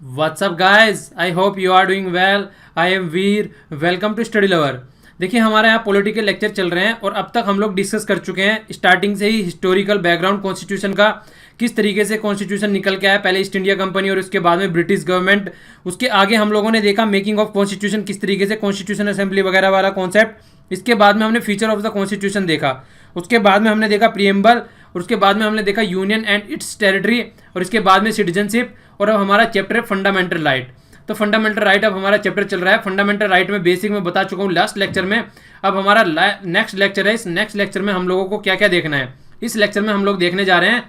What's up guys? I hope you are doing well. I am Veer. Welcome to study lover. देखिए हमारे यहाँ political lecture चल रहे हैं और अब तक हम लोग डिस्कस कर चुके हैं स्टार्टिंग से ही हिस्टोरिकल बैकग्राउंड कॉन्स्टिट्यूशन का, किस तरीके से कॉन्स्टिट्यूशन निकल के आया, पहले ईस्ट इंडिया कंपनी और उसके बाद में ब्रिटिश गवर्नमेंट. उसके आगे हम लोगों ने देखा मेकिंग ऑफ कॉन्स्टिट्यूशन, किस तरीके से कॉन्स्टिट्यूशन असेंबली वगैरह वाला कॉन्सेप्ट. इसके बाद में हमने फीचर ऑफ द कॉन्स्टिट्यूशन देखा. उसके बाद में हमने देखा प्रीएम्बल और उसके बाद में हमने देखा यूनियन एंड इट्स टेरिटरी और इसके बाद में सिटीजनशिप. और अब हमारा चैप्टर है फंडामेंटल राइट. तो फंडामेंटल राइट अब हमारा चैप्टर चल रहा है. फंडामेंटल राइट में बेसिक में बता चुका हूँ लास्ट लेक्चर में. अब हमारा नेक्स्ट लेक्चर है. इस नेक्स्ट लेक्चर में हम लोगों को क्या क्या देखना है. इस लेक्चर में हम लोग देखने जा रहे हैं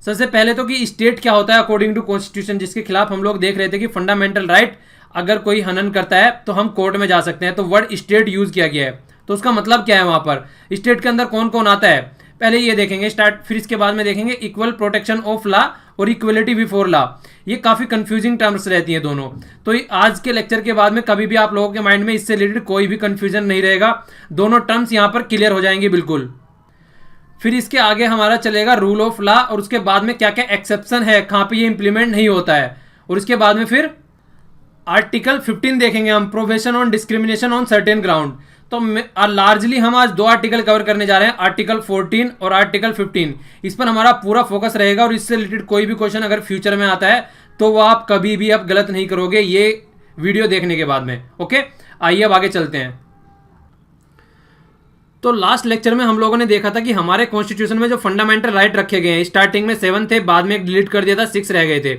सबसे पहले तो कि स्टेट क्या होता है अकॉर्डिंग टू कॉन्स्टिट्यूशन, जिसके खिलाफ हम लोग देख रहे थे कि फंडामेंटल राइट अगर कोई हनन करता है तो हम कोर्ट में जा सकते हैं. तो वर्ड स्टेट यूज किया गया है. तो उसका मतलब क्या है, वहां पर स्टेट के अंदर कौन कौन आता है पहले ये देखेंगे स्टार्ट. फिर इसके बाद में देखेंगे इक्वल प्रोटेक्शन ऑफ लॉ और इक्वलिटी बिफोर लॉ. ये काफी कंफ्यूजिंग टर्म्स रहती हैं दोनों. तो आज के लेक्चर के बाद में कभी भी आप लोगों के माइंड में इससे रिलेटेड कोई भी कंफ्यूजन नहीं रहेगा. दोनों टर्म्स यहां पर क्लियर हो जाएंगे बिल्कुल. फिर इसके आगे हमारा चलेगा रूल ऑफ लॉ और उसके बाद में क्या क्या एक्सेप्शन है, कहां पे ये इंप्लीमेंट नहीं होता है. और उसके बाद में फिर आर्टिकल 15 देखेंगे हम, prohibition on discrimination on certain ground. तो लार्जली हम आज दो आर्टिकल कवर करने जा रहे हैं, आर्टिकल 14 और आर्टिकल 15. इस पर हमारा पूरा फोकस रहेगा और इससे रिलेटेड कोई भी क्वेश्चन अगर फ्यूचर में आता है तो वो आप कभी भी आप गलत नहीं करोगे ये वीडियो देखने के बाद में. ओके, आइए अब आगे चलते हैं. तो लास्ट लेक्चर में हम लोगों ने देखा था कि हमारे कॉन्स्टिट्यूशन में जो फंडामेंटल राइट रखे गए हैं, स्टार्टिंग में 7 थे, बाद में एक डिलीट कर दिया था, 6 रह गए थे.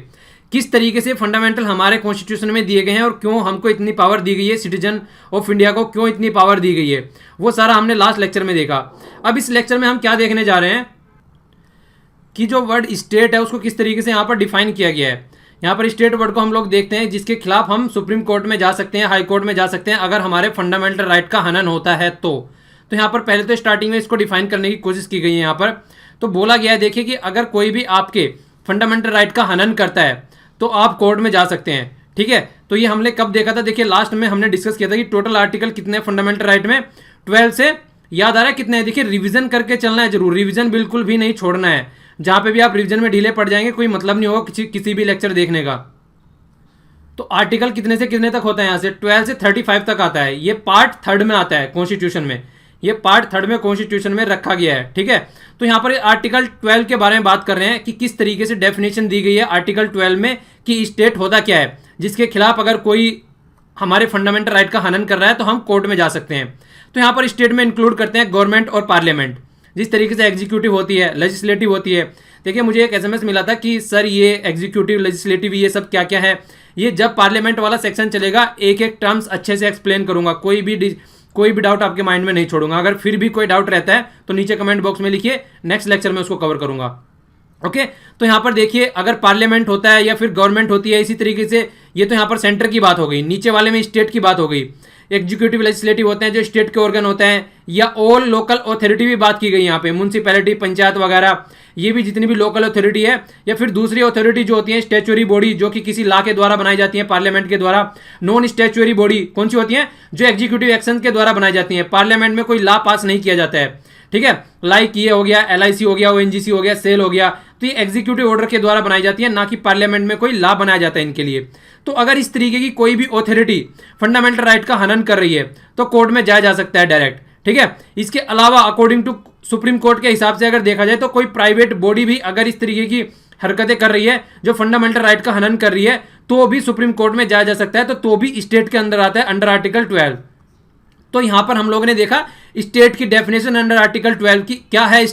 किस तरीके से फंडामेंटल हमारे कॉन्स्टिट्यूशन में दिए गए हैं और क्यों हमको इतनी पावर दी गई है, सिटीजन ऑफ इंडिया को क्यों इतनी पावर दी गई है, वो सारा हमने लास्ट लेक्चर में देखा. अब इस लेक्चर में हम क्या देखने जा रहे हैं कि जो वर्ड स्टेट है उसको किस तरीके से यहाँ पर डिफाइन किया गया है. यहाँ पर स्टेट वर्ड को हम लोग देखते हैं जिसके खिलाफ हम सुप्रीम कोर्ट में जा सकते हैं, हाई कोर्ट में जा सकते हैं अगर हमारे फंडामेंटल राइट का हनन होता है तो. यहाँ पर पहले तो स्टार्टिंग में इसको डिफाइन करने की कोशिश की गई है. यहाँ पर तो बोला गया है देखिए कि अगर कोई भी आपके फंडामेंटल राइट का हनन करता है तो आप कोर्ट में जा सकते हैं. ठीक है, तो ये हमने कब देखा था, देखिए लास्ट में हमने डिस्कस किया था कि टोटल आर्टिकल कितने फंडामेंटल राइट में 12 से याद आ रहा है कितने हैं. देखिए रिवीजन करके चलना है जरूर, रिवीजन बिल्कुल भी नहीं छोड़ना है. जहां पे भी आप रिवीजन में ढीले पड़ जाएंगे कोई मतलब नहीं होगा किसी भी लेक्चर देखने का. तो आर्टिकल कितने से कितने तक होता है, यहाँ से 12 से 35 तक आता है. ये पार्ट 3 में आता है कॉन्स्टिट्यूशन में, ये पार्ट 3 में कॉन्स्टिट्यूशन में रखा गया है. ठीक है, तो यहाँ पर आर्टिकल 12 के बारे में बात कर रहे हैं कि किस तरीके से डेफिनेशन दी गई है आर्टिकल 12 में कि स्टेट होता क्या है जिसके खिलाफ अगर कोई हमारे फंडामेंटल राइट का हनन कर रहा है तो हम कोर्ट में जा सकते हैं. तो यहाँ पर स्टेट में इंक्लूड करते हैं गवर्नमेंट और पार्लियामेंट. जिस तरीके से एग्जीक्यूटिव होती है, लेजिस्लेटिव होती है. देखिए मुझे एक एसएमएस मिला था कि सर ये एग्जीक्यूटिव, लेजिस्लेटिव ये सब क्या क्या है. ये जब पार्लियामेंट वाला सेक्शन चलेगा एक एक टर्म्स अच्छे से एक्सप्लेन करूंगा, कोई भी डाउट आपके माइंड में नहीं छोड़ूंगा. अगर फिर भी कोई डाउट रहता है तो नीचे कमेंट बॉक्स में लिखिए, नेक्स्ट लेक्चर में उसको कवर करूंगा. ओके, तो यहां पर देखिए अगर पार्लियामेंट होता है या फिर गवर्नमेंट होती है, इसी तरीके से ये तो यहां पर सेंटर की बात हो गई, नीचे वाले में स्टेट की बात हो गई. एग्जीक्यूटिव लेजिस्लेटिव होते हैं जो स्टेट के ऑर्गन होते हैं, या ऑल लोकल अथॉरिटी भी बात की गई यहाँ पे, म्यूनसिपैलिटी, पंचायत वगैरह, ये भी जितनी भी लोकल अथॉरिटी है. या फिर दूसरी अथॉरिटी जो होती है स्टैच्यूरी बॉडी, जो कि किसी लॉ के द्वारा बनाई जाती है पार्लियामेंट के द्वारा. नॉन स्टैच्यूरी बॉडी कौन सी होती है, जो एग्जीक्यूटिव एक्शन के द्वारा बनाई जाती है, पार्लियामेंट में कोई लॉ पास नहीं किया जाता है. ठीक है, लाइक ये हो गया, LIC हो गया, ONGC हो गया, सेल हो गया. तो ये एग्जीक्यूटिव ऑर्डर के द्वारा बनाई जाती है, ना कि पार्लियामेंट में कोई लॉ बनाया जाता है इनके लिए. तो अगर इस तरीके की कोई भी अथॉरिटी फंडामेंटल राइट का हनन कर रही है तो कोर्ट में जाया जा सकता है डायरेक्ट. ठीक है, इसके अलावा अकॉर्डिंग टू सुप्रीम कोर्ट के हिसाब से अगर देखा जाए तो कोई प्राइवेट बॉडी भी अगर इस तरीके की हरकतें कर रही है जो फंडामेंटल राइट का हनन कर रही है तो भी सुप्रीम कोर्ट में जाया जा सकता है. तो भी स्टेट के अंदर आता है अंडर आर्टिकल 12. तो यहां पर हम लोगों ने देखा स्टेट की डेफिनेशन अंडर आर्टिकल 12 की क्या है.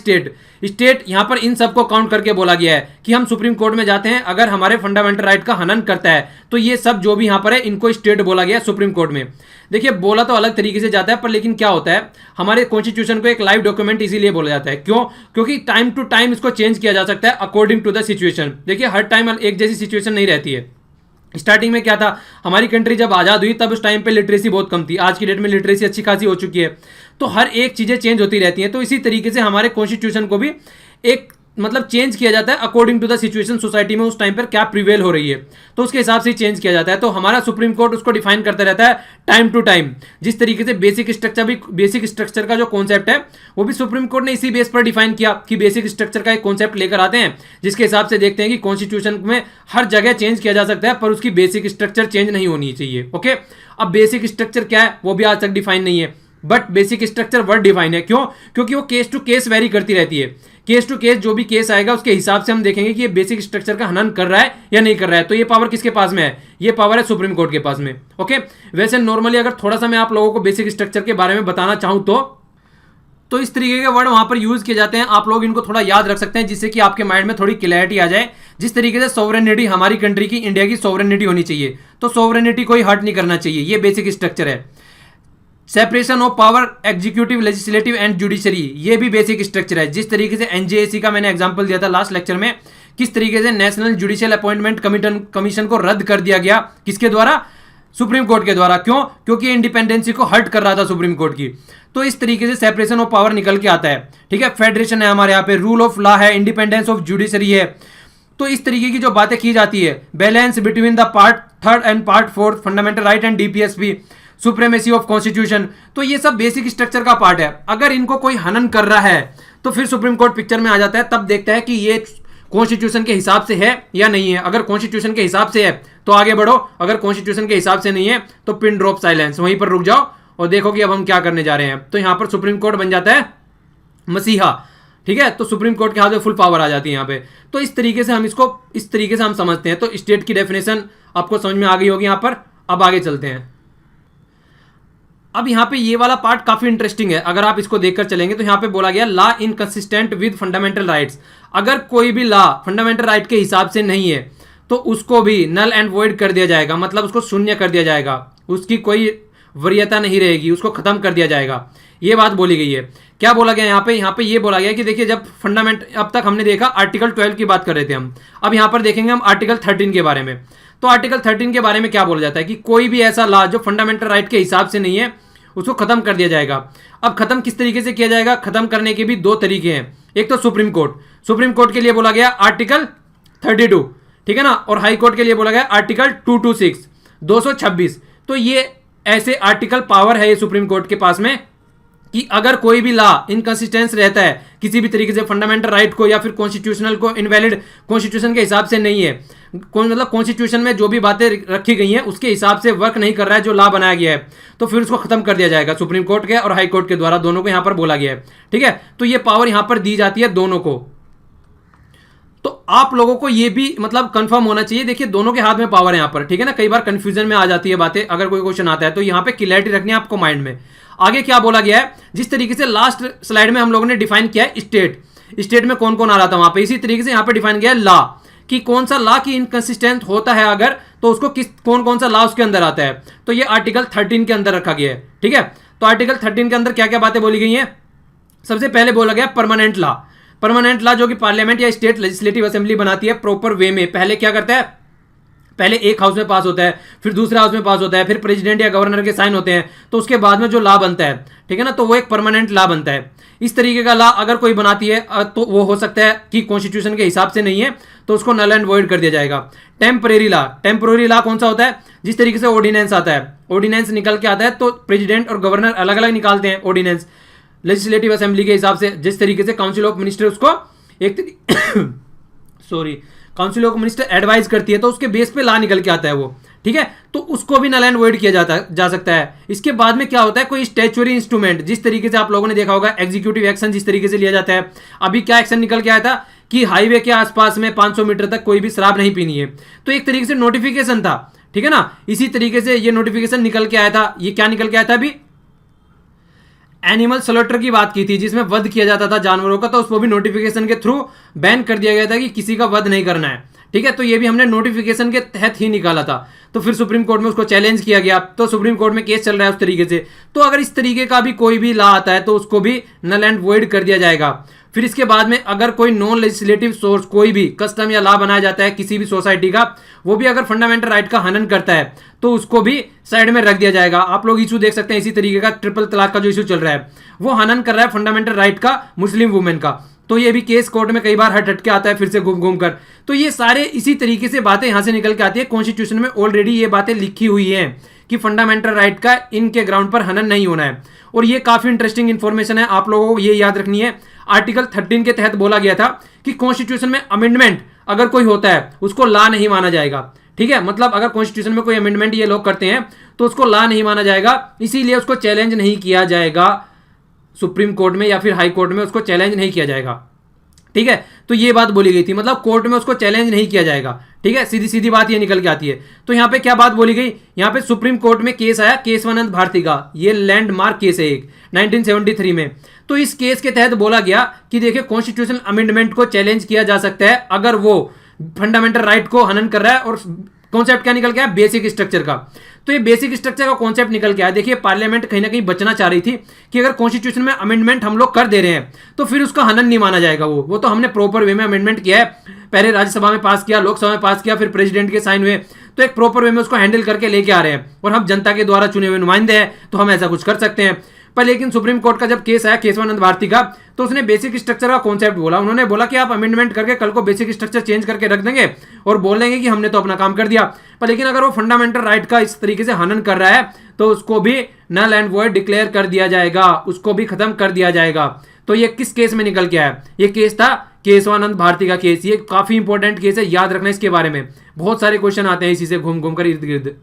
स्टेट यहां पर इन सबको काउंट करके बोला गया है कि हम सुप्रीम कोर्ट में जाते हैं अगर हमारे फंडामेंटल राइट का हनन करता है. तो ये सब जो भी यहां पर है इनको स्टेट बोला गया है सुप्रीम कोर्ट में. देखिए बोला तो अलग तरीके से जाता है पर लेकिन क्या होता है हमारे कॉन्स्टिट्यूशन को एक लाइव डॉक्यूमेंट इसीलिए बोला जाता है. क्यों, क्योंकि टाइम टू टाइम इसको चेंज किया जा सकता है अकॉर्डिंग टू द सिचुएशन. देखिए हर टाइम एक जैसी सिचुएशन नहीं रहती है. स्टार्टिंग में क्या था, हमारी कंट्री जब आज़ाद हुई तब उस टाइम पे लिटरेसी बहुत कम थी. आज की डेट में लिटरेसी अच्छी खासी हो चुकी है. तो हर एक चीज़ें चेंज होती रहती हैं. तो इसी तरीके से हमारे कॉन्स्टिट्यूशन को भी एक मतलब चेंज किया जाता है according to the situation, society में उस टाइम पर क्या प्रिवेल हो रही है, तो उसके हिसाब से चेंज किया जाता है। तो हमारा सुप्रीम कोर्ट उसको डिफाइन करता रहता है टाइम टू टाइम। जिस तरीके से बेसिक स्ट्रक्चर का जो कॉन्सेप्ट है वो भी सुप्रीम कोर्ट ने इसी बेस पर डिफाइन किया कि बेसिक स्ट्रक्चर का एक कॉन्सेप्ट लेकर आते हैं, जिसके हिसाब से देखते हैं कि कॉन्स्टिट्यूशन में हर जगह चेंज किया जा सकता है पर उसकी बेसिक स्ट्रक्चर चेंज नहीं होनी चाहिए। ओके, अब बेसिक स्ट्रक्चर क्या है वो भी आज तक डिफाइन नहीं है, but basic structure word define है। क्यों? क्योंकि वो केस टू केस वेरी करती रहती है। केस टू केस जो भी केस आएगा उसके हिसाब से हम देखेंगे कि ये बेसिक स्ट्रक्चर का हनन कर रहा है या नहीं कर रहा है। तो ये पावर किसके पास में है? ये पावर है सुप्रीम कोर्ट के पास में। ओके, वैसे नॉर्मली अगर थोड़ा सा मैं आप लोगों को बेसिक स्ट्रक्चर के बारे में बताना चाहूं तो इस तरीके के वर्ड वहां पर यूज किए जाते हैं, आप लोग इनको थोड़ा याद रख सकते हैं जिससे कि आपके माइंड में थोड़ी क्लैरिटी आ जाए। जिस तरीके से सोवरेनिटी हमारी कंट्री की, इंडिया की सोवरेनिटी होनी चाहिए, तो सोवरेनिटी कोई हर्ट नहीं करना चाहिए, ये बेसिक स्ट्रक्चर है। Separation of power executive, legislative and judiciary, ये भी बेसिक स्ट्रक्चर है। जिस तरीके से एनजेएसी का मैंने एग्जांपल दिया था लास्ट लेक्चर में, किस तरीके से नेशनल जुडिशियल अपॉइंटमेंट कमीशन को रद्द कर दिया गया, किसके द्वारा? सुप्रीम कोर्ट के द्वारा। क्यों? क्योंकि इंडिपेंडेंसी को हर्ट कर रहा था सुप्रीम कोर्ट की। तो इस तरीके से सेपरेशन ऑफ पावर निकल के आता है। ठीक है, फेडरेशन है हमारे यहाँ पे, रूल ऑफ लॉ है, इंडिपेंडेंस ऑफ जुडिशरी है। तो इस तरीके की जो बातें की जाती है, balance between the part third and part fourth, fundamental right and DPSP, supremacy of constitution, तो ये सब बेसिक स्ट्रक्चर का पार्ट है। अगर इनको कोई हनन कर रहा है तो फिर सुप्रीम कोर्ट पिक्चर में आ जाता है, तब देखता है कि ये कॉन्स्टिट्यूशन के हिसाब से है या नहीं है। अगर कॉन्स्टिट्यूशन के हिसाब से है तो आगे बढ़ो, अगर कॉन्स्टिट्यूशन के हिसाब से नहीं है तो पिन ड्रॉप साइलेंस, वहीं पर रुक जाओ और देखो कि अब हम क्या करने जा रहे हैं। तो यहां पर सुप्रीम कोर्ट बन जाता है मसीहा। ठीक है, तो सुप्रीम कोर्ट के हाथ में फुल पावर आ जाती है यहाँ पे। तो इस तरीके से हम इसको इस तरीके से हम समझते हैं। तो स्टेट की डेफिनेशन आपको समझ में आ गई होगी यहाँ पर। अब आगे चलते हैं। अब यहाँ पे ये वाला पार्ट काफी इंटरेस्टिंग है, अगर आप इसको देखकर चलेंगे तो यहाँ पे बोला गया law inconsistent with fundamental rights. अगर कोई भी लॉ फंडामेंटल राइट के हिसाब से नहीं है तो उसको भी नल एंड वॉइड कर दिया जाएगा, मतलब उसको शून्य कर दिया जाएगा, उसकी कोई वरीयता नहीं रहेगी, उसको खत्म कर दिया जाएगा। ये बात बोली गई है। क्या बोला गया यहाँ पे ये बोला गया कि देखिए, जब फंडामेंट, अब तक हमने देखा आर्टिकल 12 की बात कर रहे थे हम, अब यहाँ पर देखेंगे हम आर्टिकल 13 के बारे में। तो आर्टिकल 13 के बारे में क्या बोला जाता है कि कोई भी ऐसा लॉ जो फंडामेंटल राइट के हिसाब से नहीं है उसको खत्म कर दिया जाएगा। अब खत्म किस तरीके से किया जाएगा? खत्म करने के भी दो तरीके हैं। एक तो सुप्रीम कोर्ट के लिए बोला गया आर्टिकल 32, ठीक है ना, और हाई कोर्ट के लिए बोला गया आर्टिकल 226, 226। तो ये ऐसे आर्टिकल पावर है ये सुप्रीम कोर्ट के पास में कि अगर कोई भी लॉ इनकंसिस्टेंस रहता है किसी भी तरीके से, फंडामेंटल राइट को या फिर कॉन्स्टिट्यूशनल को इनवैलिड, कॉन्स्टिट्यूशन के हिसाब से नहीं है, मतलब कॉन्स्टिट्यूशन में जो भी बातें रखी गई हैं उसके हिसाब से वर्क नहीं कर रहा है जो लॉ बनाया गया है, तो फिर उसको खत्म कर दिया जाएगा सुप्रीम कोर्ट के और हाई कोर्ट के द्वारा, दोनों को यहां पर बोला गया है। ठीक है, तो ये पावर यहां पर दी जाती है दोनों को। तो आप लोगों को ये भी मतलब कंफर्म होना चाहिए, देखिए दोनों के हाथ में पावर है यहाँ पर। ठीक है ना, कई बार कंफ्यूजन में आ जाती है बातें, अगर कोई क्वेश्चन आता है तो यहाँ पे क्लैरिटी रखनी है आपको माइंड में। आगे क्या बोला गया है, जिस तरीके से लास्ट स्लाइड में हम लोगों ने डिफाइन किया है स्टेट में कौन कौन आ रहा था वहां पे, इसी तरीके से यहाँ पे डिफाइन किया है लॉ, कि कौन सा लॉ की इनकंसिस्टेंट होता है अगर, तो उसको कौन कौन सा लॉ उसके अंदर आता है। तो ये आर्टिकल 13 के अंदर रखा गया है। ठीक है, तो आर्टिकल 13 के अंदर क्या क्या बातें बोली गई हैं? सबसे पहले बोला गया परमानेंट लॉ जो कि पार्लियामेंट या स्टेट लेजिस्लेटिव असेंबली बनाती है प्रॉपर वे में। पहले क्या करता है, पहले एक हाउस में पास होता है, फिर दूसरे हाउस में पास होता है, फिर प्रेसिडेंट या गवर्नर के साइन होते हैं, तो उसके बाद में जो लॉ बनता है, ठीक है ना, तो वो एक परमानेंट लॉ बनता है। इस तरीके का लॉ अगर कोई बनाती है तो वो हो सकता है कि कॉन्स्टिट्यूशन के हिसाब से नहीं है तो उसको नल एंड वॉइड कर दिया जाएगा। टेम्परेरी लॉ कौन सा होता है? जिस तरीके से ऑर्डिनेंस आता है, ऑर्डिनेंस निकल के आता है तो प्रेसिडेंट और गवर्नर अलग अलग निकालते हैं ऑर्डिनेंस लेजिस्लेटिव असेंबली के हिसाब से। जिस तरीके से काउंसिल ऑफ मिनिस्टर उसको काउंसिल ऑफ मिनिस्टर एडवाइज करती है तो उसके बेस पे लॉ निकल के आता है वो। ठीक है, तो उसको भी नल एंड वॉइड किया जा सकता है। इसके बाद में क्या होता है, कोई स्टैच्यूटरी इंस्ट्रूमेंट, जिस तरीके से आप लोगों ने देखा होगा एग्जीक्यूटिव एक्शन जिस तरीके से लिया जाता है। अभी क्या एक्शन निकल के आया था कि हाईवे के आसपास में 500 मीटर तक कोई भी शराब नहीं पीनी है, तो एक तरीके से नोटिफिकेशन था। ठीक है ना, इसी तरीके से ये नोटिफिकेशन निकल के आया था। ये क्या निकल के आया था अभी? एनिमल स्लॉटर की बात की थी, जिसमें वध किया जाता था जानवरों का, तो उसको भी नोटिफिकेशन के थ्रू बैन कर दिया गया था कि किसी का वध नहीं करना है। ठीक है, तो ये भी हमने नोटिफिकेशन के तहत ही निकाला था। तो फिर सुप्रीम कोर्ट में उसको चैलेंज किया गया, तो सुप्रीम कोर्ट में केस चल रहा है उस तरीके से। तो अगर इस तरीके का भी कोई भी लॉ आता है तो उसको भी नल एंड वॉइड कर दिया जाएगा। फिर इसके बाद में अगर कोई नॉन लेजिस्लेटिव सोर्स, कोई भी कस्टम या लॉ बनाया जाता है किसी भी सोसाइटी का, वो भी अगर फंडामेंटल राइट का हनन करता है तो उसको भी साइड में रख दिया जाएगा। आप लोग इशू देख सकते हैं इसी तरीके का, ट्रिपल तलाक का जो इशू चल रहा है, वो हनन कर रहा है फंडामेंटल राइट का मुस्लिम वुमेन का, तो ये भी केस कोर्ट में कई बार हट हट के आता है फिर से घूम घूम कर। तो ये सारे इसी तरीके से बातें यहां से निकल के आती है। कॉन्स्टिट्यूशन में ऑलरेडी ये बातें लिखी हुई हैं कि फंडामेंटल राइट का इनके ग्राउंड पर हनन नहीं होना है। और ये काफी इंटरेस्टिंग इंफॉर्मेशन है, आप लोगों को ये याद रखनी है। आर्टिकल 13 के तहत बोला गया था कि कॉन्स्टिट्यूशन में अमेंडमेंट अगर कोई होता है उसको लॉ नहीं माना जाएगा। ठीक है, मतलब अगर कॉन्स्टिट्यूशन में कोई अमेंडमेंट ये लोग करते हैं तो उसको लॉ नहीं माना जाएगा, इसीलिए उसको चैलेंज नहीं किया जाएगा सुप्रीम कोर्ट में या फिर हाई कोर्ट में, उसको चैलेंज नहीं किया जाएगा। ठीक है, तो ये बात बोली गई थी, मतलब कोर्ट में उसको चैलेंज नहीं किया जाएगा। ठीक है, सीधी सीधी बात ये निकल के आती है। तो यहाँ पे क्या बात बोली गई, यहाँ पे सुप्रीम कोर्ट में केस आया केशवानंद भारती का, ये लैंडमार्क केस है एक 1973 में। तो इस केस के तहत बोला गया कि देखिए कॉन्स्टिट्यूशनल अमेंडमेंट को चैलेंज किया जा सकता है अगर वो फंडामेंटल राइट को हनन कर रहा है। और कॉन्सेप्ट क्या निकल के आया, बेसिक स्ट्रक्चर का। तो ये बेसिक स्ट्रक्चर का कॉन्सेप्ट निकल के आया। देखिए पार्लियामेंट कहीं ना कहीं बचना चाह रही थी कि अगर कॉन्स्टिट्यूशन में अमेंडमेंट हम लोग कर दे रहे हैं तो फिर उसका हनन नहीं माना जाएगा। वो तो हमने प्रॉपर वे में अमेंडमेंट किया है, पहले राज्यसभा में पास किया, लोकसभा में पास किया, फिर प्रेसिडेंट के साइन हुए, तो एक प्रॉपर वे में उसको हैंडल करके लेके आ रहे हैं और हम जनता के द्वारा चुने हुए नुमाइंदे हैं तो हम ऐसा कुछ कर सकते हैं। पर लेकिन सुप्रीम कोर्ट का जब केस आया केशवानंद भारती का, तो उसने बेसिक स्ट्रक्चर का कॉन्सेप्ट बोला। उन्होंने बोला कि आप अमेंडमेंट करके कल को बेसिक स्ट्रक्चर चेंज करके रख देंगे और बोल देंगे कि हमने तो अपना काम कर दिया। पर लेकिन अगर वो फंडामेंटल राइट का इस तरीके से हनन कर रहा है तो उसको भी नल एंड वॉइड डिक्लेयर कर दिया जाएगा, उसको भी खत्म कर दिया जाएगा। तो ये किस केस में निकल के आया, ये केस था केशवानंद भारती का केस। ये काफी इंपॉर्टेंट केस है, याद रखना इसके बारे में, बहुत सारे क्वेश्चन आते हैं इसी से घूम घूम कर इर्द गिर्द।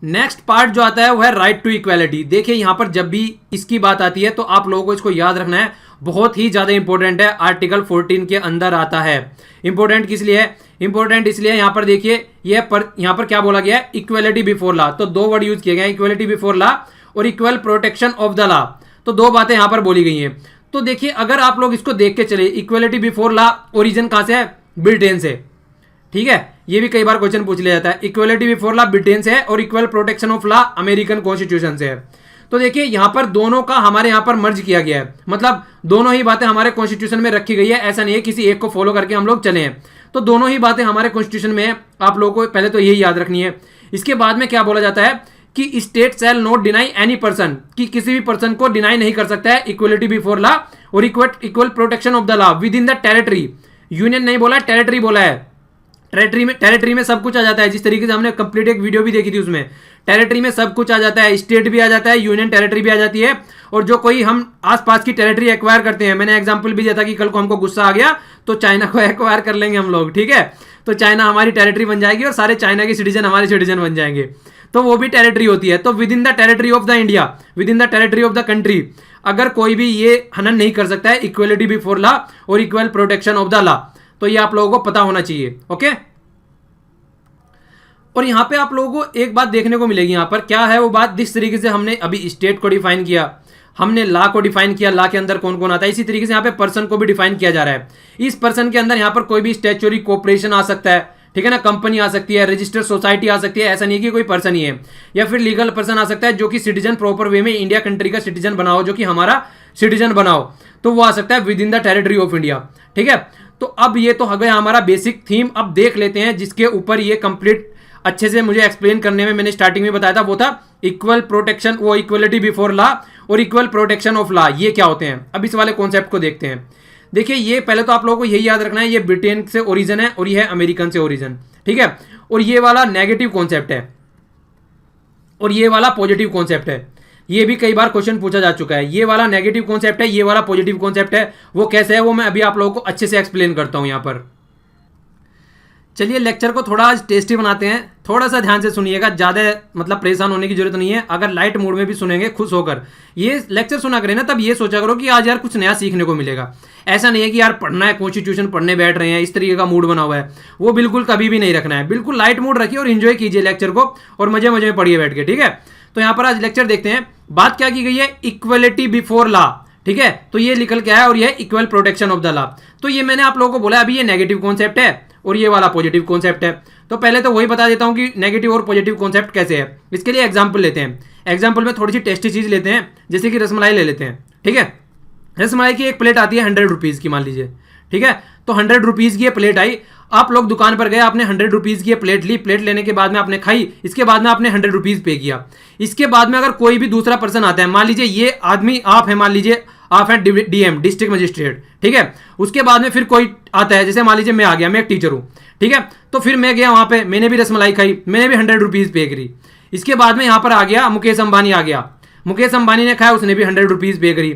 नेक्स्ट पार्ट जो आता है वो है राइट टू इक्वालिटी। देखिए यहां पर जब भी इसकी बात आती है तो आप लोगों को इसको याद रखना है, बहुत ही ज्यादा इंपॉर्टेंट है, आर्टिकल 14 के अंदर आता है। इंपॉर्टेंट किस लिए है, इंपॉर्टेंट इसलिए यहां पर देखिए यहां पर क्या बोला गया है, इक्वालिटी बिफोर लॉ। तो दो वर्ड यूज किए गए, इक्वालिटी बिफोर लॉ और equal protection of the law. तो दो बातें यहां पर बोली गई हैं। तो देखिए अगर आप लोग इसको देख के चले, इक्वालिटी बिफोर लॉ ओरिजिन कहां से है, ब्रिटेन से। ठीक है, ये भी कई बार क्वेश्चन पूछ लिया जाता है। इक्वालिटी बिफोर लॉ ब्रिटेन से है और equal protection of law American constitution से है। तो देखिए यहां पर दोनों का हमारे यहां पर मर्ज किया गया है, मतलब दोनों ही बातें हमारे कॉन्स्टिट्यूशन में रखी गई है। ऐसा नहीं है किसी एक को फॉलो करके हम लोग चले हैं, तो दोनों ही बातें हमारे कॉन्स्टिट्यूशन में है। आप लोगों को पहले तो यही याद रखनी है। इसके बाद में क्या बोला जाता है कि state shall not deny any person, कि किसी भी पर्सन को डिनाई नहीं कर सकता है इक्वलिटी बिफोर लॉ और equal protection of the law with in the territory. Union नहीं बोला, टेरिटरी बोला है। टेरिटरी में सब कुछ आ जाता है, जिस तरीके से हमने कंप्लीट एक वीडियो भी देखी थी उसमें टेरिटरी में सब कुछ आ जाता है, स्टेट भी आ जाता है, यूनियन टेरिटरी भी आ जाती है। और जो कोई हम आसपास की टेरिटरी एक्वायर करते हैं, मैंने एग्जांपल भी दिया था कि कल को हमको गुस्सा आ गया तो चाइना को एक्वायर कर लेंगे हम लोग। ठीक है, तो चाइना हमारी टेरिटरी बन जाएगी और सारे चाइना के सिटीजन हमारे सिटीजन बन जाएंगे, तो वो भी टेरिटरी होती है। तो with in the territory of the India, with in the territory of the country, अगर कोई भी ये हनन नहीं कर सकता है इक्वलिटी बिफोर लॉ और equal protection of the law. तो ये आप लोगों को पता होना चाहिए। ओके, और यहां पे आप लोगों को एक बात देखने को मिलेगी, यहां पर क्या है वो बात, जिस तरीके से हमने अभी स्टेट को डिफाइन किया, हमने लॉ को डिफाइन किया, लॉ के अंदर कौन कौन आता है, इसी तरीके से यहां पे पर्सन को भी डिफाइन किया जा रहा है। इस पर्सन के अंदर यहां पर कोई भी स्टैच्यूटरी कॉर्पोरेशन आ सकता है, ठीक है ना, कंपनी आ सकती है, रजिस्टर्ड सोसाइटी आ सकती है, ऐसा नहीं है कि कोई पर्सन ही है, या फिर लीगल पर्सन आ सकता है जो कि सिटीजन प्रॉपर वे में इंडिया कंट्री का सिटीजन बनाओ, जो कि हमारा सिटीजन बनाओ, तो वो आ सकता है with in the territory of India. ठीक है, तो अब ये तो हो गया हमारा बेसिक थीम। अब देख लेते हैं जिसके ऊपर ये कंप्लीट अच्छे से मुझे एक्सप्लेन करने में मैंने स्टार्टिंग में बताया था, वो था इक्वल प्रोटेक्शन, वो इक्वलिटी बिफोर लॉ और इक्वल प्रोटेक्शन ऑफ लॉ। ये क्या होते हैं, अब इस वाले कॉन्सेप्ट को देखते हैं। देखिए ये पहले तो आप लोगों को यही याद रखना है, ये ब्रिटेन से ओरिजिन है और ये है अमेरिकन से ओरिजिन। ठीक है, और ये वाला नेगेटिव कॉन्सेप्ट है और ये वाला पॉजिटिव कॉन्सेप्ट है। ये भी कई बार क्वेश्चन पूछा जा चुका है। ये वाला नेगेटिव कॉन्सेप्ट है, ये वाला पॉजिटिव कॉन्सेप्ट है। वो कैसे है वो मैं अभी आप लोगों को अच्छे से एक्सप्लेन करता हूं यहां पर। चलिए लेक्चर को थोड़ा आज टेस्टी बनाते हैं, थोड़ा सा ध्यान से सुनिएगा, ज़्यादा मतलब परेशान होने की जरूरत नहीं है। अगर लाइट मूड में भी सुनेंगे खुश होकर ये लेक्चर सुना करें ना, तब ये सोचा करो कि आज यार कुछ नया सीखने को मिलेगा। ऐसा नहीं है कि यार पढ़ना है, कॉन्स्टिट्यूशन पढ़ने बैठ रहे हैं, इस तरीके का मूड बना हुआ है, वो बिल्कुल कभी भी नहीं रखना है। बिल्कुल लाइट मूड रखिए और इन्जॉय कीजिए लेक्चर को और मजे मजे में पढ़िए बैठ के। ठीक है, तो यहाँ पर आज लेक्चर देखते हैं। बात क्या की गई है, इक्वलिटी बिफोर लॉ। ठीक है, तो ये निकल के आया और ये equal protection of the law. तो ये मैंने आप लोगों को बोला अभी ये नेगेटिव कॉन्सेप्ट है और ये वाला पॉजिटिव कॉन्सेप्ट है। तो पहले तो वही बता देता हूं कि नेगेटिव और पॉजिटिव कॉन्सेप्ट कैसे है। इसके लिए एग्जांपल लेते हैं। एग्जांपल में थोड़ी सी टेस्टी चीज लेते हैं, जैसे कि रसमलाई ले लेते हैं। ठीक है, रसमलाई की एक प्लेट आती है 100 रुपीज की, मान लीजिए। ठीक है, तो 100 रुपीज की ये प्लेट आई, आप लोग दुकान पर गए, आपने 100 रुपीज की प्लेट ली, प्लेट लेने के बाद में आपने खाई, इसके बाद में आपने 100 रुपीज पे किया। इसके बाद में अगर कोई भी दूसरा पर्सन आता है, मान लीजिए ये आदमी आप है, मान लीजिए आप हैं डीएम, डिस्ट्रिक्ट मजिस्ट्रेट, ठीक है। उसके बाद में फिर कोई आता है, जैसे मान लीजिए मैं आ गया, मैं एक टीचर हूं, ठीक है। तो फिर मैं गया वहां पे, मैंने भी रसमलाई खाई, मैंने भी 100 रुपीज पे करी। इसके बाद में यहां पर आ गया मुकेश अंबानी आ गया, मुकेश अंबानी ने खाया, उसने भी 100 रुपीज पे करी।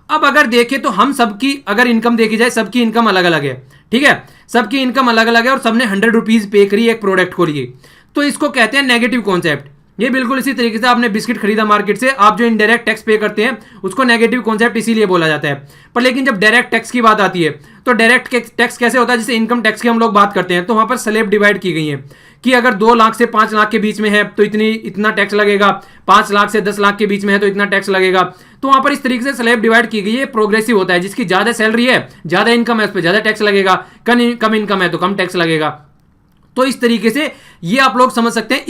अब अगर देखें तो हम सबकी अगर इनकम देखी जाए, सबकी इनकम अलग अलग है, ठीक है, सबकी इनकम अलग अलग है और सबने 100 रुपीज पे करी एक प्रोडक्ट को लिए, तो इसको कहते हैं नेगेटिव कॉन्सेप्ट। ये बिल्कुल इसी तरीके से आपने बिस्किट खरीदा मार्केट से, आप जो इनडायरेक्ट टैक्स पे करते हैं उसको नेगेटिव कॉन्सेप्ट इसीलिए बोला जाता है। पर लेकिन जब डायरेक्ट टैक्स की बात आती है तो डायरेक्ट टैक्स कैसे होता है, जैसे इनकम टैक्स की हम लोग बात करते हैं तो वहां पर स्लैब डिवाइड की गई है कि अगर 2 लाख से 5 लाख के बीच में है तो इतना टैक्स लगेगा, 5 लाख से 10 लाख के बीच में है तो इतना टैक्स लगेगा। तो वहां पर इस तरीके से स्लैब डिवाइड की गई है, प्रोग्रेसिव होता है, जिसकी ज्यादा सैलरी है, ज्यादा इनकम है, उस पर ज्यादा टैक्स लगेगा, कम इनकम है तो कम टैक्स लगेगा। तो इस तरीके से ये आप लोग समझ सकते हैं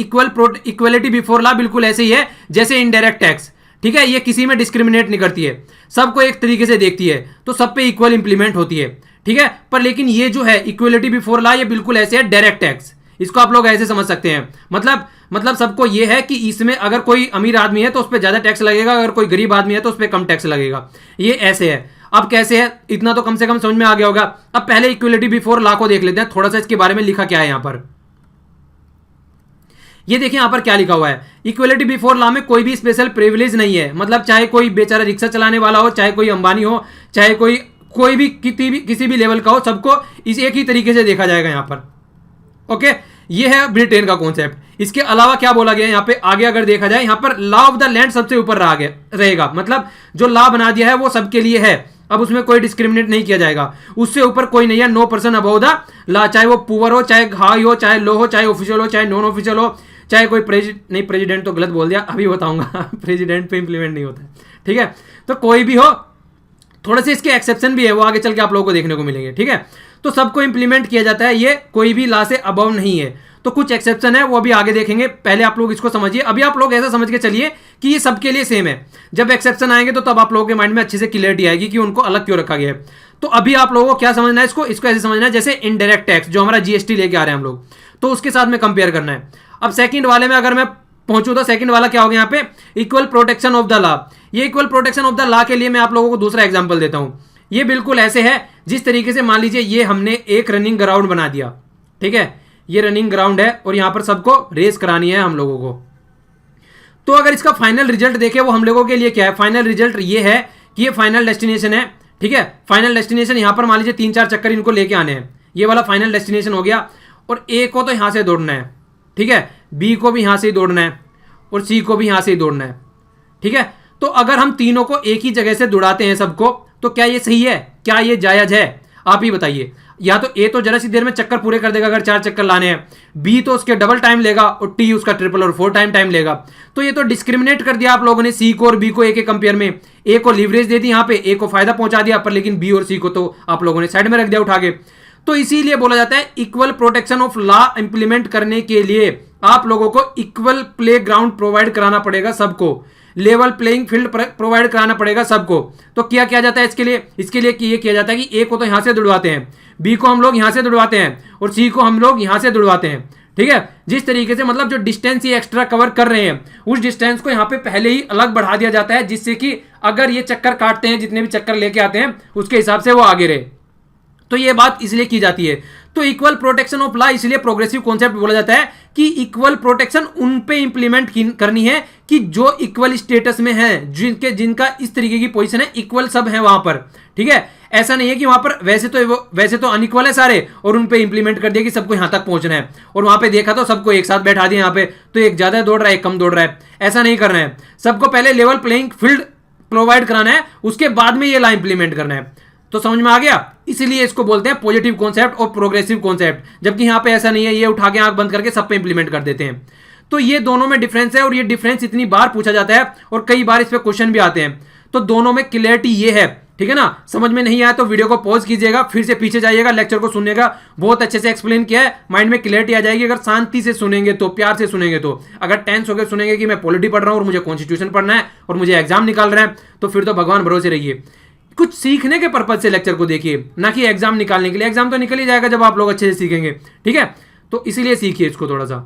इक्वलिटी बिफोर लॉ बिल्कुल ऐसे ही है जैसे इनडायरेक्ट टैक्स, ठीक है। ये किसी में डिस्क्रिमिनेट नहीं करती है, सबको एक तरीके से देखती है, तो सब पे इक्वल इंप्लीमेंट होती है, ठीक है। पर लेकिन ये जो है इक्वलिटी बिफोर लॉ, ये बिल्कुल ऐसे है डायरेक्ट टैक्स, इसको आप लोग ऐसे समझ सकते हैं। मतलब सबको ये है कि इसमें अगर कोई अमीर आदमी है तो उस पर ज्यादा टैक्स लगेगा, अगर कोई गरीब आदमी है तो उस पर कम टैक्स लगेगा, ये ऐसे है। अब कैसे है इतना तो कम से कम समझ में आ गया होगा। अब पहले इक्वलिटी बिफोर लॉ को देख लेते हैं, थोड़ा सा इसके बारे में लिखा क्या है यहां पर। ये देखिए यहां पर क्या लिखा हुआ है, इक्वलिटी बिफोर लॉ में कोई भी स्पेशल प्रिविलेज नहीं है, मतलब चाहे कोई बेचारा रिक्शा चलाने वाला हो, चाहे कोई अंबानी हो, चाहे कोई भी किसी भी लेवल का हो, सबको इस एक ही तरीके से देखा जाएगा यहां पर। ओके, ये है ब्रिटेन का कॉन्सेप्ट। इसके अलावा क्या बोला गया यहाँ पे आगे अगर देखा जाए, यहाँ पर लॉ ऑफ द लैंड सबसे ऊपर रहेगा, मतलब जो लॉ बना दिया है वो सबके लिए है, अब उसमें कोई डिस्क्रिमिनेट नहीं किया जाएगा, उससे ऊपर कोई नहीं है। No person above the law, चाहे वो पुअर हो, चाहे हाई हो, चाहे लो हो, चाहे ऑफिशियल हो, चाहे नॉन ऑफिशियल हो, चाहे कोई प्रेसिडेंट तो गलत बोल दिया, अभी बताऊंगा प्रेसिडेंट पे इंप्लीमेंट नहीं होता है, ठीक है। तो कोई भी हो, थोड़े से इसके एक्सेप्शन भी है, वो आगे चल के आप लोगों को देखने को मिलेंगे, ठीक है। तो सबको इंप्लीमेंट किया जाता है, ये कोई भी लॉ से अबव नहीं है। तो कुछ एक्सेप्शन है वो अभी आगे देखेंगे, पहले आप लोग इसको समझिए। अभी आप लोग ऐसा समझ के चलिए कि ये सबके लिए सेम है, जब एक्सेप्शन आएंगे तो तब आप लोगों के माइंड में अच्छे से क्लियरिटी आएगी कि उनको अलग क्यों रखा गया है। तो अभी आप लोगों को क्या समझना है, इसको ऐसे समझना है जैसे इनडायरेक्ट टैक्स जो हमारा जीएसटी लेके आ रहे हैं हम लोग, तो उसके साथ में कंपेयर करना है। अब सेकंड वाले में अगर मैं पहुंचू तो सेकंड वाला क्या हो गया यहाँ पे, equal protection of the law. ये equal protection of the law के लिए मैं आप लोगों को दूसरा एग्जांपल देता हूं। ये बिल्कुल ऐसे है जिस तरीके से मान लीजिए ये हमने एक रनिंग ग्राउंड बना दिया, ठीक है, ये रनिंग ग्राउंड है और यहां पर सबको रेस करानी है हम लोगों को। तो अगर इसका फाइनल रिजल्ट देखें वो हम लोगों के लिए क्या है, फाइनल रिजल्ट ये है कि ये फाइनल डेस्टिनेशन है, ठीक है। फाइनल डेस्टिनेशन यहां पर मान लीजिए 3-4 चक्कर इनको लेके आने हैं, ये वाला फाइनल डेस्टिनेशन हो गया। और ए को तो यहां से दौड़ना है, ठीक है, बी को भी यहां से ही दौड़ना है और सी को भी यहां से ही दौड़ना है, ठीक है। तो अगर हम तीनों को एक ही जगह से दौड़ाते हैं सबको, तो क्या ये सही है, क्या ये जायज है, आप ही बताइए। या तो ए तो जरा सी देर में चक्कर पूरे कर देगा अगर 4 चक्कर लाने हैं, बी तो उसके डबल टाइम लेगा और टी उसका ट्रिपल और 4 टाइम लेगा। तो ये तो डिस्क्रिमिनेट कर दिया आप लोगों ने सी को और बी को ए के कंपेयर में। ए को लीवरेज दे दी यहाँ पे, ए को फायदा पहुंचा दिया, पर लेकिन बी और सी को तो आप लोगों ने साइड में रख दिया उठा के। तो इसीलिए बोला जाता है equal protection of law implement करने के लिए आप लोगों को इक्वल प्ले ग्राउंड प्रोवाइड कराना पड़ेगा सबको, लेवल प्लेइंग फील्ड प्रोवाइड कराना पड़ेगा सबको। तो क्या किया जाता है इसके लिए कि ये किया जाता है कि ए को तो यहां से दौड़वाते हैं, बी को हम लोग यहां से दौड़वाते हैं और सी को हम लोग यहां से दौड़वाते हैं, ठीक है। जिस तरीके से मतलब जो डिस्टेंस ये एक्स्ट्रा कवर कर रहे हैं उस डिस्टेंस को यहां पे पहले ही अलग बढ़ा दिया जाता है, जिससे कि अगर ये चक्कर काटते हैं, जितने भी चक्कर लेके आते हैं उसके हिसाब से वो आगे रहे। तो ये बात इसलिए की जाती है। तो इक्वल प्रोटेक्शन ऑफ लॉ इसलिए प्रोग्रेसिव कॉन्सेप्ट बोला जाता है कि इक्वल प्रोटेक्शन उन पे इंप्लीमेंट करनी है कि जो इक्वल स्टेटस में है, जिनका इस तरीके की पोजीशन है, इक्वल सब है वहां पर, ठीक है। ऐसा नहीं है कि वहां पर वैसे तो अनइक्वल है सारे और उन पे इंप्लीमेंट कर दिया कि सबको यहां तक पहुंचना है और वहां पे देखा तो सबको एक साथ बैठा दिया यहाँ पे, तो एक ज्यादा दौड़ रहा है एक कम दौड़ रहा है, ऐसा नहीं करना है। सबको पहले लेवल प्लेइंग फील्ड प्रोवाइड कराना है, उसके बाद में ये लॉ इंप्लीमेंट करना है। तो समझ में आ गया, इसलिए इसको बोलते हैं पॉजिटिव कॉन्सेप्ट और प्रोग्रेसिव कॉन्सेप्ट, जबकि यहां पे ऐसा नहीं है, ये उठा के आंख बंद करके सब पे इंप्लीमेंट कर देते हैं। तो ये दोनों में डिफरेंस है और ये डिफरेंस इतनी बार पूछा जाता है और कई बार इस पे क्वेश्चन भी आते हैं। तो दोनों में क्लियरिटी ये है, ठीक है ना। समझ में नहीं आया तो वीडियो को पॉज कीजिएगा, फिर से पीछे जाइएगा, लेक्चर को सुनिएगा, बहुत अच्छे से एक्सप्लेन किया है, माइंड में क्लियरिटी आ जाएगी अगर शांति से सुनेंगे तो, प्यार से सुनेंगे तो। अगर टेंस होकर सुनेंगे कि मैं पॉलिटी पढ़ रहा हूं और मुझे कॉन्स्टिट्यूशन पढ़ना है और मुझे एग्जाम निकाल रहे हैं, तो फिर तो भगवान भरोसे रहिए। कुछ सीखने के पर्पज से लेक्चर को देखिए, ना कि एग्जाम निकालने के लिए। एग्जाम तो निकल ही जाएगा जब आप लोग अच्छे से सीखेंगे, ठीक है। तो इसीलिए सीखिए इसको थोड़ा सा।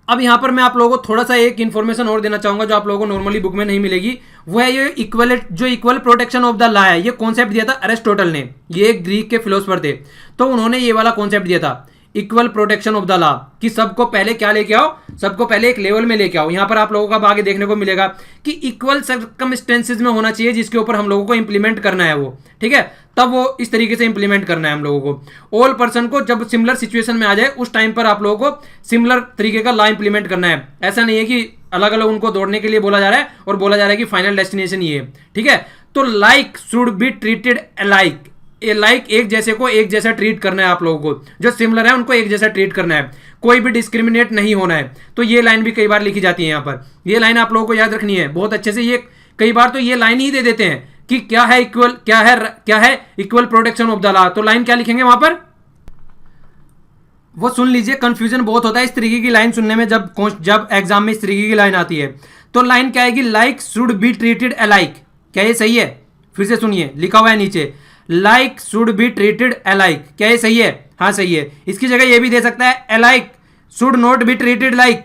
अब यहाँ पर मैं आप लोगों को थोड़ा सा एक इन्फॉर्मेशन और देना चाहूंगा जो आप लोगों को नॉर्मली बुक में नहीं मिलेगी। वो है ये equal protection of the law है। ये कॉन्सेप्ट दिया था अरिस्टोटल ने, ये एक ग्रीक के फिलोसफर थे, तो उन्होंने ये वाला कॉन्सेप्ट दिया था equal protection of the law, कि सबको पहले क्या लेके आओ, सबको पहले एक लेवल में लेके आओ। यहां पर आप लोगों का आगे देखने को मिलेगा कि इक्वल सर्कमस्टेंसेज में होना चाहिए जिसके ऊपर हम लोगों को इंप्लीमेंट करना है वो, ठीक है, तब वो इस तरीके से इंप्लीमेंट करना है हम लोगों को। ऑल पर्सन को जब सिमिलर सिचुएशन में आ जाए उस टाइम पर आप लोगों को सिमिलर तरीके का लॉ इंप्लीमेंट करना है। ऐसा नहीं है कि अलग अलग उनको दौड़ने के लिए बोला जा रहा है और बोला जा रहा है कि फाइनल डेस्टिनेशन ये है, ठीक है। तो like should be treated alike, like एक जैसे को एक जैसा ट्रीट करना है आप लोगों को, जो सिमिलर है उनको एक जैसा ट्रीट करना है, कोई भी डिस्क्रिमिनेट नहीं होना है। तो ये लाइन भी कई बार लिखी जाती है यहाँ पर, ये लाइन आप लोगों को याद रखनी है बहुत अच्छे से। ये कई बार तो ये लाइन ही दे देते हैं कि क्या है इक्वल, क्या है equal protection of the law, तो लाइन क्या लिखेंगे वहां पर वो सुन लीजिए। कंफ्यूजन बहुत होता है इस तरीके की लाइन सुनने में, जब एग्जाम में इस तरीके की लाइन आती है। तो लाइन क्या आएगी, like should be treated alike. क्या ये सही है? फिर से सुनिए, लिखा हुआ है नीचे like should be treated alike. क्या ये सही है? हाँ सही है। इसकी जगह ये भी दे सकता है alike should not be treated like,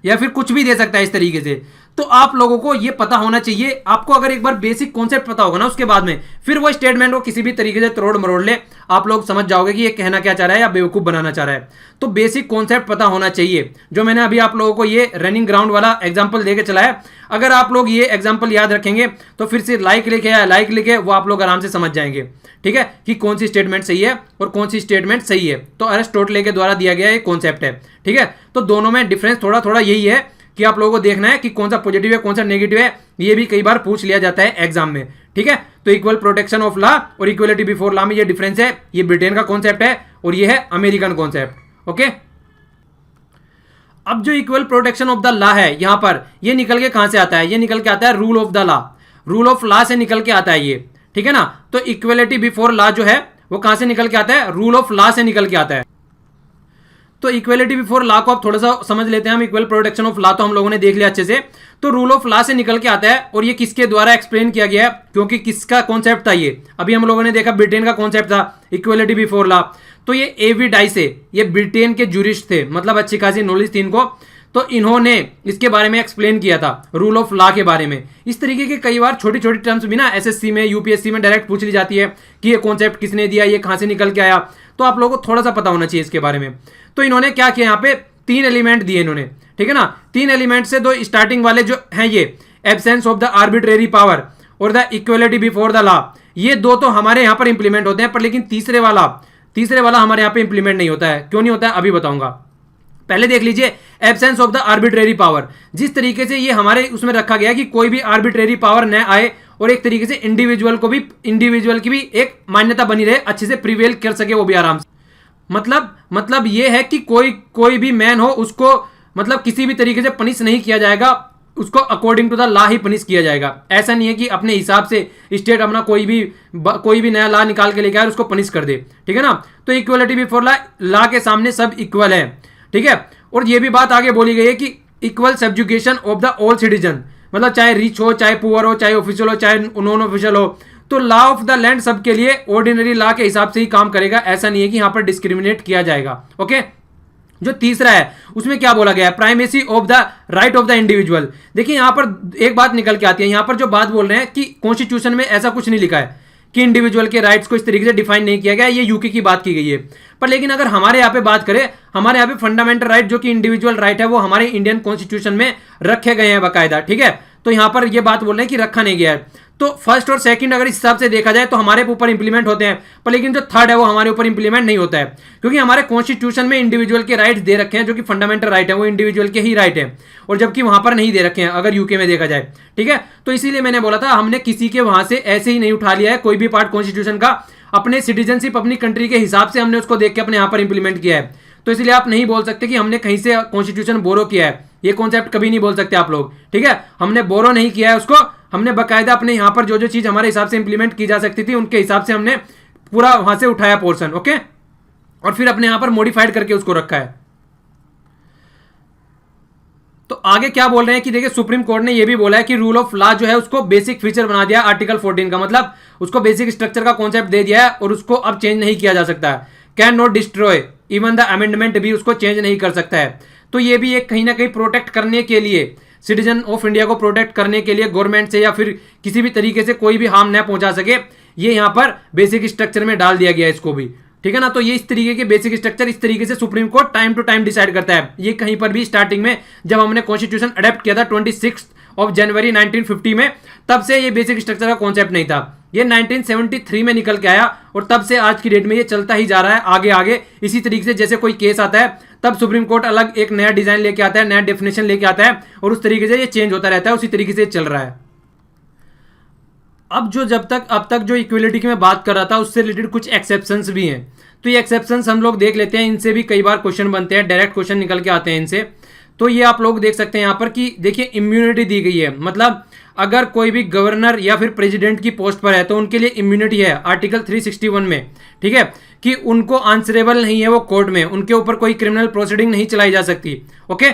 या फिर कुछ भी दे सकता है इस तरीके से। तो आप लोगों को ये पता होना चाहिए। आपको अगर एक बार बेसिक कॉन्सेप्ट पता होगा ना, उसके बाद में फिर वो स्टेटमेंट को किसी भी तरीके से तोड़ मरोड़ ले, आप लोग समझ जाओगे कि ये कहना क्या चाह रहा है या बेवकूफ बनाना चाह रहा है। तो बेसिक कॉन्सेप्ट पता होना चाहिए। जो मैंने अभी आप लोगों को ये रनिंग ग्राउंड वाला एग्जाम्पल देके चलाया, अगर आप लोग ये एग्जाम्पल याद रखेंगे तो फिर से लाइक लिखे या लाइक लिखे वो आप लोग आराम से समझ जाएंगे, ठीक है, कि कौन सी स्टेटमेंट सही है और कौन सी स्टेटमेंट सही है। तो अरिस्टोटल के द्वारा दिया गया ये कॉन्सेप्ट है, ठीक है। तो दोनों में डिफरेंस थोड़ा थोड़ा यही है कि आप लोगों को देखना है कि कौन सा पॉजिटिव है कौन सा नेगेटिव है। ये भी कई बार पूछ लिया जाता है एग्जाम में, ठीक है। तो इक्वल प्रोटेक्शन ऑफ लॉ और इक्वलिटी बिफोर लॉ में ये डिफरेंस है। ये ब्रिटेन का कॉन्सेप्ट है और ये है अमेरिकन कॉन्सेप्ट, ओके। अब जो equal protection of the law है यहां पर, ये निकल के कहां से आता है? ये निकल के आता है rule of the law, rule of law से निकल के आता है ये, ठीक है ना। तो इक्वलिटी बिफोर लॉ जो है वो कहां से निकल के आता है? रूल ऑफ लॉ से निकल के आता है। तो इक्वलिटी बिफोर लॉ को आप थोड़ा सा समझ लेते हैं हम। इक्वल प्रोटेक्शन ऑफ लॉ तो हम लोगों ने देख लिया अच्छे से। तो रूल ऑफ लॉ से निकल के आता है और ये किसके द्वारा एक्सप्लेन किया गया है, क्योंकि किसका कॉन्सेप्ट था ये? अभी हम लोगों ने देखा ब्रिटेन का कॉन्सेप्ट था इक्वलिटी बिफोर लॉ। तो ये एवी डाइसे, ये ब्रिटेन के जूरिस्ट थे, मतलब अच्छी खासी नॉलेज थी इनको। तो इन्होंने इसके बारे में एक्सप्लेन किया था रूल ऑफ लॉ के बारे में। इस तरीके के कई बार छोटी छोटी टर्म्स भी ना एसएससी में यूपीएससी में डायरेक्ट पूछ ली जाती है कि ये कॉन्सेप्ट किसने दिया, ये कहां से निकल के आया। तो आप लोगों को थोड़ा सा पता होना चाहिए इसके बारे में। तो इन्होंने क्या किया, यहाँ पे 3 एलिमेंट दिए इन्होंने, ठीक है ना। 3 एलिमेंट से 2 स्टार्टिंग वाले जो हैं ये absence of the arbitrary power और the equality before the law, ये 2 तो हमारे यहाँ पर इंप्लीमेंट होते हैं, पर लेकिन तीसरे वाला हमारे यहाँ पे इंप्लीमेंट नहीं होता है। क्यों नहीं होता है अभी बताऊंगा। पहले देख लीजिए absence of the arbitrary power. जिस तरीके से ये हमारे उसमें रखा गया कि कोई भी आर्बिट्रेरी पावर न आए और एक तरीके से इंडिविजुअल की भी एक मान्यता बनी रहे, अच्छे से प्रिवेल कर सके वो भी आराम से। मतलब ये है कि कोई भी मैन हो उसको मतलब किसी भी तरीके से पनिश नहीं किया जाएगा, उसको अकॉर्डिंग टू द लॉ ही पनिश किया जाएगा। ऐसा नहीं है कि अपने हिसाब से स्टेट अपना कोई भी नया लॉ निकाल के लेके आए और उसको पनिश कर दे, ठीक है ना। तो इक्वलिटी बिफोर लॉ के सामने सब इक्वल है, ठीक है। और ये भी बात आगे बोली गई है कि equal subjugation of the all citizen, मतलब चाहे रिच हो, चाहे पुअर हो, चाहे ऑफिशियल हो, चाहे नॉन ऑफिशियल हो। तो लॉ ऑफ द लैंड सबके लिए ऑर्डिनरी लॉ के हिसाब से ही काम करेगा। ऐसा नहीं है कि यहां पर डिस्क्रिमिनेट किया जाएगा, ओके। जो तीसरा है उसमें क्या बोला गया है, primacy of the right of the individual. देखिए यहां पर एक बात निकल के आती है, यहां पर जो बात बोल रहे हैं कि कॉन्स्टिट्यूशन में ऐसा कुछ नहीं लिखा है कि इंडिविजुअल के राइट्स को इस तरीके से डिफाइन नहीं किया गया, ये यूके की बात की गई है। पर लेकिन अगर हमारे यहाँ पे बात करें, हमारे यहाँ पे फंडामेंटल राइट जो कि इंडिविजुअल राइट है वो हमारे इंडियन कॉन्स्टिट्यूशन में रखे गए हैं बाकायदा, ठीक है। तो यहाँ पर ये बात बोल रहे हैं कि रखा नहीं गया है। तो फर्स्ट और सेकंड अगर इस हिसाब से देखा जाए तो हमारे ऊपर इंप्लीमेंट होते हैं, पर लेकिन जो थर्ड है वो हमारे ऊपर इंप्लीमेंट नहीं होता है, क्योंकि हमारे कॉन्स्टिट्यूशन में इंडिविजुअल के राइट्स दे रखे हैं जो कि फंडामेंटल राइट है, वो इंडिविजुअल के ही राइट है, और जबकि वहां पर नहीं दे रखे हैं अगर यूके में देखा जाए, ठीक है। तो इसीलिए मैंने बोला था हमने किसी के वहां से ऐसे ही नहीं उठा लिया है कोई भी पार्ट कॉन्स्टिट्यूशन का, अपने सिटीजनशिप अपनी कंट्री के हिसाब से हमने उसको देख के अपने यहाँ पर इंप्लीमेंट किया है। तो इसलिए आप नहीं बोल सकते कि हमने कहीं से कॉन्स्टिट्यूशन बोरो किया है, ये कॉन्सेप्ट कभी नहीं बोल सकते आप लोग, ठीक है। हमने बोरो नहीं किया है उसको, हमने बाकायदा अपने यहाँ पर जो चीज हमारे हिसाब से इंप्लीमेंट की जा सकती थी उनके हिसाब से हमने पूरा वहां से उठाया पोर्शन, ओके, और फिर अपने यहाँ पर मॉडिफाइड करके उसको रखा है। तो आगे क्या बोल रहे हैं कि देखिए सुप्रीम कोर्ट ने यह भी बोला है कि रूल ऑफ लॉ जो है उसको बेसिक फीचर बना दिया आर्टिकल 14 का, मतलब उसको बेसिक स्ट्रक्चर का कॉन्सेप्ट दे दिया है और उसको अब चेंज नहीं किया जा सकता है। Can not destroy, even the amendment भी उसको चेंज नहीं कर सकता है। तो ये भी एक कहीं ना कहीं प्रोटेक्ट करने के लिए, सिटीजन ऑफ इंडिया को प्रोटेक्ट करने के लिए गवर्नमेंट से या फिर किसी भी तरीके से कोई भी हार्म न पहुंचा सके, ये यहाँ पर बेसिक स्ट्रक्चर में डाल दिया गया इसको भी, ठीक है ना। तो ये इस तरीके के बेसिक स्ट्रक्चर इस तरीके से supreme court time to time decide करता है। ये कहीं पर भी स्टार्टिंग में जब हमने कॉन्स्टिट्यूशन अडेप्ट किया था 26 जनवरी 1950 में, तब से ये बेसिक स्ट्रक्चर का कॉन्सेप्ट नहीं था। ये 1973 में निकल के आया और तब से आज की डेट में ये चलता ही जा रहा है आगे आगे। इसी तरीके से जैसे कोई केस आता है तब सुप्रीम कोर्ट अलग एक नया डिजाइन लेके आता है, नया डेफिनेशन लेके आता है और उस तरीके से ये चेंज होता रहता है, उसी तरीके से चल रहा है। अब तक जो इक्वलिटी की मैं बात कर रहा था उससे रिलेटेड कुछ एक्सेप्शंस भी हैं, तो ये एक्सेप्शंस हम लोग देख लेते हैं। इनसे भी कई बार क्वेश्चन बनते हैं, डायरेक्ट क्वेश्चन निकल के आते हैं इनसे। तो ये आप लोग देख सकते हैं यहाँ पर कि देखिए इम्यूनिटी दी गई है, मतलब अगर कोई भी गवर्नर या फिर प्रेसिडेंट की पोस्ट पर है तो उनके लिए इम्यूनिटी है आर्टिकल 361 में, ठीक है, कि उनको आंसरेबल नहीं है वो कोर्ट में, उनके ऊपर कोई क्रिमिनल प्रोसीडिंग नहीं चलाई जा सकती। ओके।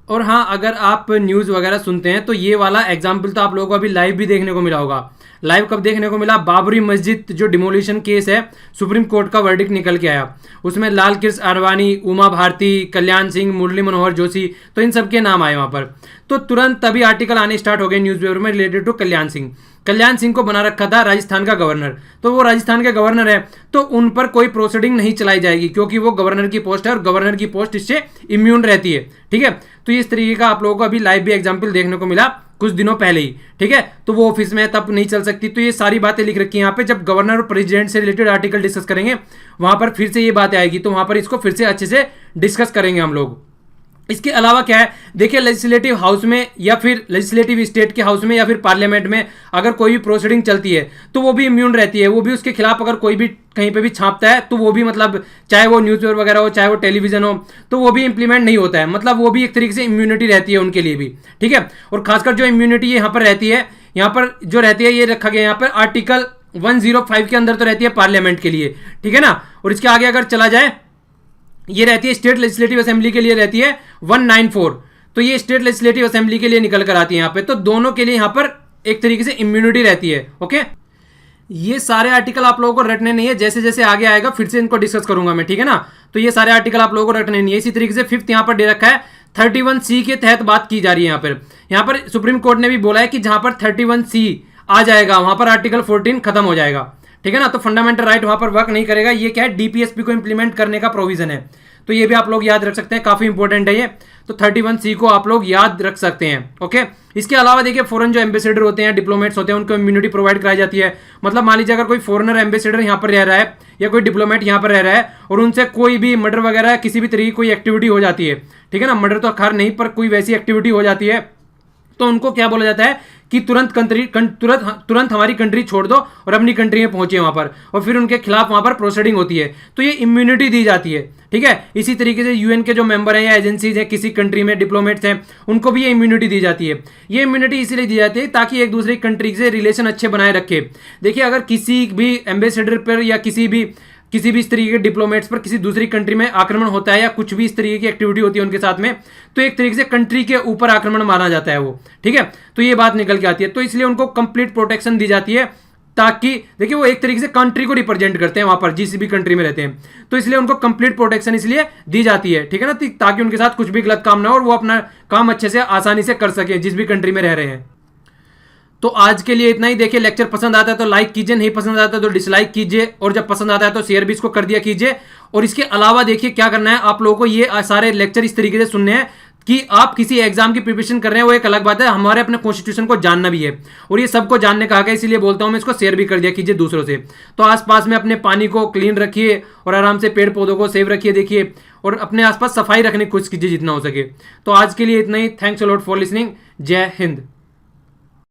और हाँ, अगर आप न्यूज़ वगैरह सुनते हैं तो ये वाला एग्जाम्पल तो आप लोगों को अभी लाइव भी देखने को मिला होगा। लाइव कब देखने को मिला? बाबरी मस्जिद जो डिमोलिशन केस है, सुप्रीम कोर्ट का वर्डिक्ट निकल के आया, उसमें लाल कृष्ण आडवाणी, उमा भारती, कल्याण सिंह, मुरली मनोहर जोशी, तो इन सब के नाम आए वहाँ पर। तो तुरंत तभी आर्टिकल आने स्टार्ट हो गए न्यूज़पेपर में रिलेटेड टू कल्याण सिंह। कल्याण सिंह को बना रखा था राजस्थान का गवर्नर, तो वो राजस्थान के गवर्नर है तो उन पर कोई प्रोसीडिंग नहीं चलाई जाएगी क्योंकि वो गवर्नर की पोस्ट है और गवर्नर की पोस्ट इससे इम्यून रहती है, ठीक है। तो इस तरीके का आप लोगों को अभी लाइव भी एग्जाम्पल देखने को मिला कुछ दिनों पहले ही, ठीक है। तो वो ऑफिस में तब नहीं चल सकती, तो ये सारी बातें लिख रखी है यहाँ पे। जब गवर्नर और प्रेसिडेंट से रिलेटेड आर्टिकल डिस्कस करेंगे वहां पर फिर से ये बातें आएगी, तो वहां पर इसको फिर से अच्छे से डिस्कस करेंगे हम लोग। इसके अलावा क्या है, देखिए लेजिस्लेटिव हाउस में या फिर लेजिस्लेटिव स्टेट के हाउस में या फिर पार्लियामेंट में अगर कोई भी प्रोसीडिंग चलती है तो वो भी इम्यून रहती है, वो भी उसके खिलाफ अगर कोई भी कहीं पे भी छापता है तो वो भी, मतलब चाहे वो न्यूज़पेपर वगैरह हो, चाहे वो टेलीविजन हो, तो वो भी इंप्लीमेंट नहीं होता है, मतलब वो भी एक तरीके से इम्यूनिटी रहती है उनके लिए भी, ठीक है। और खासकर जो इम्यूनिटी यहाँ पर रहती है, यहाँ पर जो रहती है ये रखा गया यहाँ पर आर्टिकल 105 के अंदर तो रहती है पार्लियामेंट के लिए, ठीक है ना। और इसके आगे अगर चला जाए, ये रहती है स्टेट लेजिस्लेटिव असेंबली के लिए रहती है 194, तो ये स्टेट लेजिस्लेटिव असेंबली के लिए निकल कर आती है यहाँ पे। तो दोनों के लिए यहाँ पर एक तरीके से इम्यूनिटी रहती है। ओके, ये सारे आर्टिकल आप लोगों को रटने नहीं है, जैसे जैसे आगे आएगा फिर से इनको डिस्कस करूंगा मैं, ठीक है ना। तो ये सारे आर्टिकल आप लोगों को रटने नहीं है। इसी तरीके से फिफ्थ यहाँ पर दे रखा है 31C के तहत बात की जा रही है यहाँ पर सुप्रीम कोर्ट ने भी बोला है कि जहां पर 31C आ जाएगा वहां पर आर्टिकल 14 खत्म हो जाएगा, ठीक है ना। तो फंडामेंटल राइट वहां पर वर्क नहीं करेगा। ये क्या है, डीपीएसपी को इंप्लीमेंट करने का प्रोविजन है, तो ये भी आप लोग याद रख सकते हैं, काफी इंपॉर्टेंट है ये। तो 31C को आप लोग याद रख सकते हैं। ओके, इसके अलावा देखिए फॉरेन जो एम्बेसडर होते हैं, डिप्लोमेट्स होते हैं, उनको इम्यूनिटी प्रोवाइड कराई जाती है। मतलब मान लीजिए अगर कोई फॉरेनर एम्बेसडर यहाँ पर रह रहा है या कोई डिप्लोमेट यहाँ पर रह रहा है और उनसे कोई भी मर्डर वगैरह किसी भी तरीके की कोई एक्टिविटी हो जाती है, ठीक है ना, मर्डर तो खैर नहीं पर कोई वैसी एक्टिविटी हो जाती है, तो उनको क्या बोला जाता है कि तुरंत हमारी कंट्री छोड़ दो और अपनी कंट्री में पहुंचे वहां पर, और फिर उनके खिलाफ वहां पर प्रोसीडिंग होती है, तो ये इम्यूनिटी दी जाती है, ठीक है। इसी तरीके से यूएन के जो मेंबर हैं या एजेंसीज हैं किसी कंट्री में, डिप्लोमेट्स हैं, उनको भी ये इम्यूनिटी दी जाती है। ये इम्यूनिटी इसीलिए दी जाती है ताकि एक दूसरे कंट्री से रिलेशन अच्छे बनाए रखे। देखिए अगर किसी भी एम्बेसडर पर या किसी भी इस तरीके के डिप्लोमेट्स पर किसी दूसरी कंट्री में आक्रमण होता है या कुछ भी इस तरीके की एक्टिविटी होती है उनके साथ में, तो एक तरीके से कंट्री के ऊपर आक्रमण माना जाता है वो, ठीक है। तो ये बात निकल के आती है, तो इसलिए उनको कंप्लीट प्रोटेक्शन दी जाती है ताकि देखिए वो एक तरीके से कंट्री को रिप्रेजेंट करते हैं वहां पर जिस भी कंट्री में रहते हैं, तो इसलिए उनको कंप्लीट प्रोटेक्शन इसलिए दी जाती है, ठीक है ना, ताकि उनके साथ कुछ भी गलत काम ना हो और वो अपना काम अच्छे से आसानी से कर सके जिस भी कंट्री में रह रहे हैं। तो आज के लिए इतना ही। देखिए लेक्चर पसंद आता है तो लाइक कीजिए, नहीं पसंद आता है तो डिसलाइक कीजिए, और जब पसंद आता है तो शेयर भी इसको कर दिया कीजिए। और इसके अलावा देखिए क्या करना है आप लोगों को, ये सारे लेक्चर इस तरीके से सुनने हैं कि आप किसी एग्जाम की प्रिपरेशन कर रहे हैं वो एक अलग बात है, हमारे अपने कॉन्स्टिट्यूशन को जानना भी है और ये सबको जानने का हक है, इसीलिए बोलता हूं मैं इसको शेयर भी कर दिया कीजिए दूसरों से। तो आसपास में अपने पानी को क्लीन रखिए और आराम से पेड़ पौधों को सेव रखिए, देखिए, और अपने आसपास सफाई रखने की कोशिश कीजिए जितना हो सके। तो आज के लिए इतना ही। Thanks a lot for listening. जय हिंद।